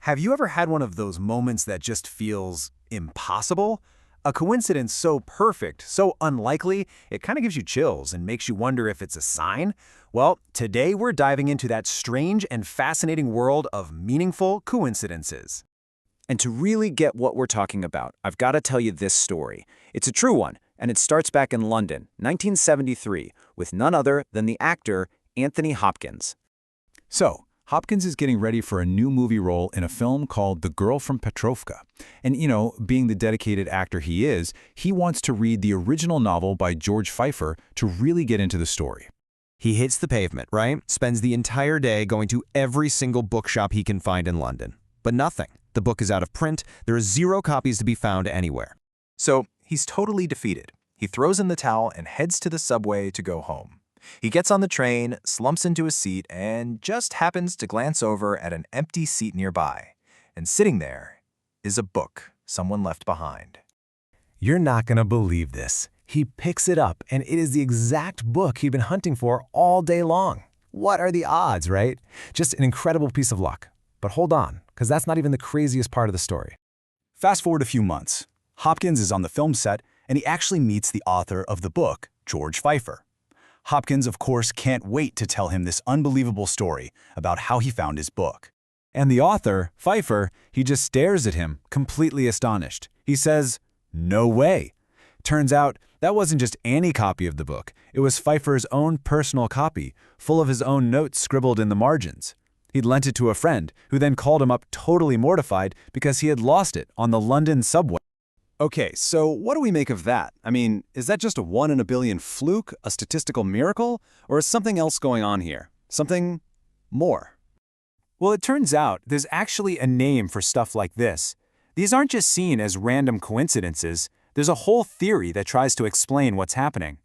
Have you ever had one of those moments that just feels impossible? A coincidence so perfect, so unlikely, it kind of gives you chills and makes you wonder if it's a sign? Well, today we're diving into that strange and fascinating world of meaningful coincidences. And to really get what we're talking about, I've got to tell you this story. It's a true one, and it starts back in London, 1973, with none other than the actor Anthony Hopkins. So, Hopkins is getting ready for a new movie role in a film called The Girl from Petrovka. And, being the dedicated actor he is, he wants to read the original novel by George Pfeiffer to really get into the story. He hits the pavement, right? Spends the entire day going to every single bookshop he can find in London. But nothing. The book is out of print. There are 0 copies to be found anywhere. So he's totally defeated. He throws in the towel and heads to the subway to go home. He gets on the train, slumps into a seat, and just happens to glance over at an empty seat nearby. And sitting there is a book someone left behind. You're not going to believe this. He picks it up, and it is the exact book he'd been hunting for all day long. What are the odds, right? Just an incredible piece of luck. But hold on, because that's not even the craziest part of the story. Fast forward a few months. Hopkins is on the film set, and he actually meets the author of the book, George Pfeiffer. Hopkins, of course, can't wait to tell him this unbelievable story about how he found his book. And the author, Pfeiffer, he just stares at him, completely astonished. He says, "No way." Turns out, that wasn't just any copy of the book. It was Pfeiffer's own personal copy, full of his own notes scribbled in the margins. He'd lent it to a friend, who then called him up totally mortified because he had lost it on the London subway. Okay, so what do we make of that? I mean, is that just a 1 in a billion fluke, a statistical miracle, or is something else going on here? Something more? Well, it turns out there's actually a name for stuff like this. These aren't just seen as random coincidences. There's a whole theory that tries to explain what's happening.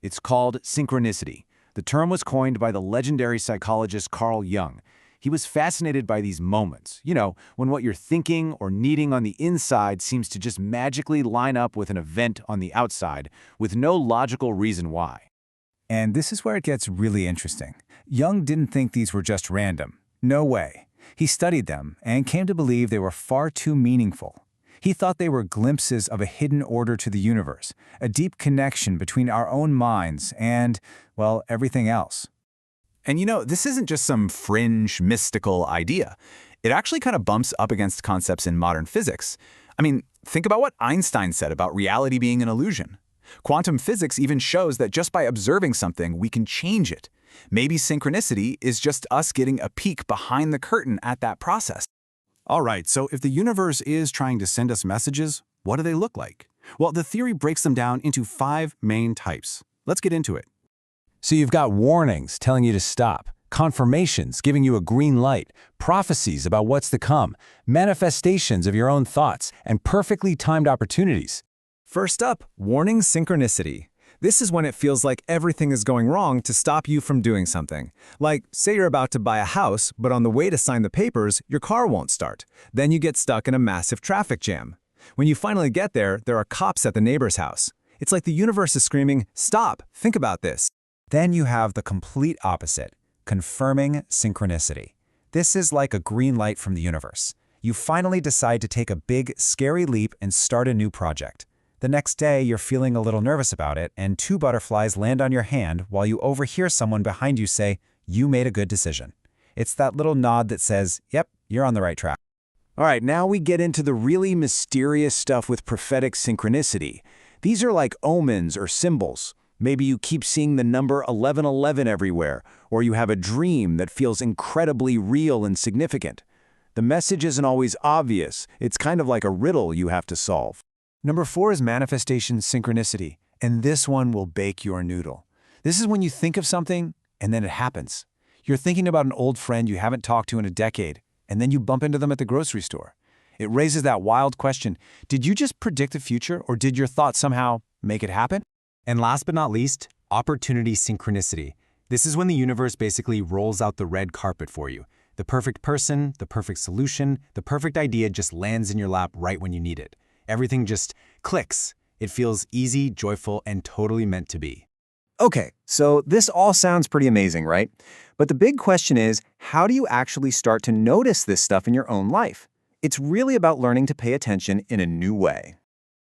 It's called synchronicity. The term was coined by the legendary psychologist Carl Jung. He was fascinated by these moments, when what you're thinking or needing on the inside seems to just magically line up with an event on the outside, with no logical reason why. And this is where it gets really interesting. Jung didn't think these were just random. No way. He studied them and came to believe they were far too meaningful. He thought they were glimpses of a hidden order to the universe, a deep connection between our own minds and, well, everything else. And this isn't just some fringe, mystical idea. It actually kind of bumps up against concepts in modern physics. I mean, think about what Einstein said about reality being an illusion. Quantum physics even shows that just by observing something, we can change it. Maybe synchronicity is just us getting a peek behind the curtain at that process. All right, so if the universe is trying to send us messages, what do they look like? Well, the theory breaks them down into 5 main types. Let's get into it. So you've got warnings telling you to stop, confirmations giving you a green light, prophecies about what's to come, manifestations of your own thoughts, and perfectly timed opportunities. First up, warning synchronicity. This is when it feels like everything is going wrong to stop you from doing something. Like, say you're about to buy a house, but on the way to sign the papers, your car won't start. Then you get stuck in a massive traffic jam. When you finally get there are cops at the neighbor's house. It's like the universe is screaming, "Stop, think about this." Then you have the complete opposite, confirming synchronicity. This is like a green light from the universe. You finally decide to take a big, scary leap and start a new project. The next day, you're feeling a little nervous about it, and 2 butterflies land on your hand while you overhear someone behind you say, "You made a good decision." It's that little nod that says, "Yep, you're on the right track." All right, now we get into the really mysterious stuff with prophetic synchronicity. These are like omens or symbols. Maybe you keep seeing the number 1111 everywhere, or you have a dream that feels incredibly real and significant. The message isn't always obvious. It's kind of like a riddle you have to solve. Number 4 is manifestation synchronicity, and this one will bake your noodle. This is when you think of something, and then it happens. You're thinking about an old friend you haven't talked to in a decade, and then you bump into them at the grocery store. It raises that wild question, did you just predict the future, or did your thought somehow make it happen? And last but not least, opportunity synchronicity. This is when the universe basically rolls out the red carpet for you. The perfect person, the perfect solution, the perfect idea just lands in your lap right when you need it. Everything just clicks. It feels easy, joyful, and totally meant to be. Okay, so this all sounds pretty amazing, right? But the big question is, how do you actually start to notice this stuff in your own life? It's really about learning to pay attention in a new way.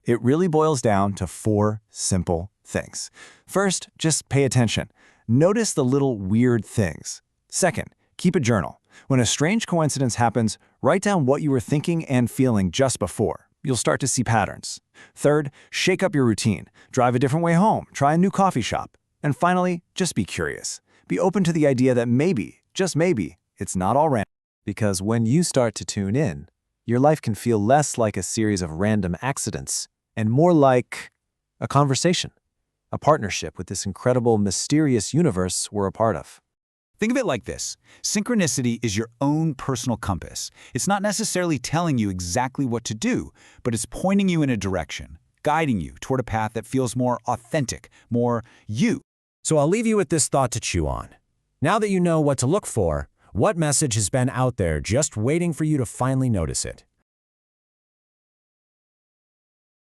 It really boils down to 4 simple things. First, just pay attention. Notice the little weird things. Second, keep a journal. When a strange coincidence happens, write down what you were thinking and feeling just before. You'll start to see patterns. Third, shake up your routine. Drive a different way home. Try a new coffee shop. And finally, just be curious. Be open to the idea that maybe, just maybe, it's not all random. Because when you start to tune in, your life can feel less like a series of random accidents and more like a conversation, a partnership with this incredible, mysterious universe we're a part of. Think of it like this. Synchronicity is your own personal compass. It's not necessarily telling you exactly what to do, but it's pointing you in a direction, guiding you toward a path that feels more authentic, more you. So I'll leave you with this thought to chew on. Now that you know what to look for, what message has been out there just waiting for you to finally notice it?